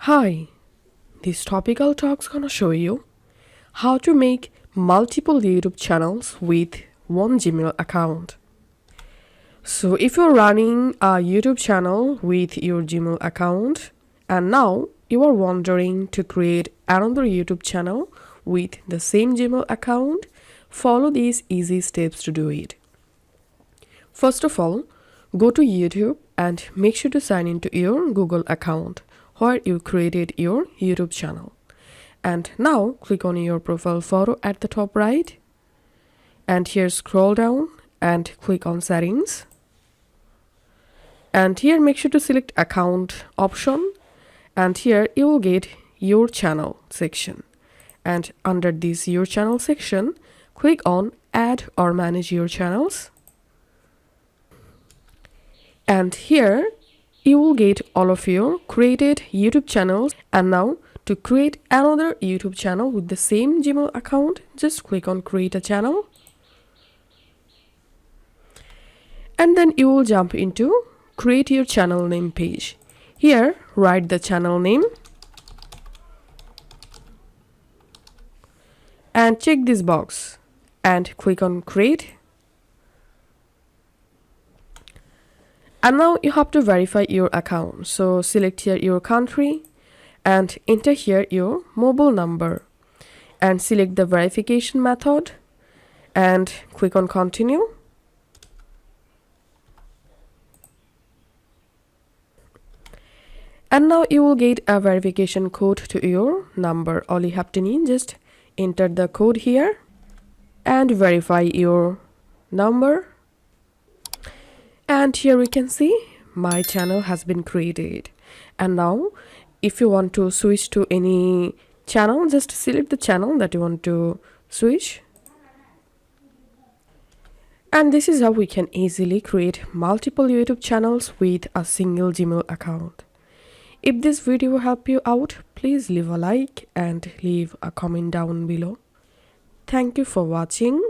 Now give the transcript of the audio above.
Hi, this topical talk's gonna show you how to make multiple YouTube channels with one Gmail account. So if you're running a YouTube channel with your Gmail account and now you are wondering to create another YouTube channel with the same Gmail account, follow these easy steps to do it. First of all, go to YouTube and make sure to sign into your Google account where you created your YouTube channel. And now click on your profile photo at the top right. And here scroll down and click on settings. And here make sure to select account option. And here you will get your channel section. And under this your channel section, click on add or manage your channels. And here you will get all of your created YouTube channels. And now to create another YouTube channel with the same Gmail account, just click on create a channel. And then you will jump into create your channel name page. Here write the channel name and check this box and click on create. And now you have to verify your account. So select here your country and enter here your mobile number and select the verification method and click on continue. And now you will get a verification code to your number. All you have to need, just enter the code here and verify your number. And here we can see my channel has been created. And now if you want to switch to any channel, just select the channel that you want to switch. And this is how we can easily create multiple YouTube channels with a single Gmail account. If this video helped you out, please leave a like and leave a comment down below. Thank you for watching.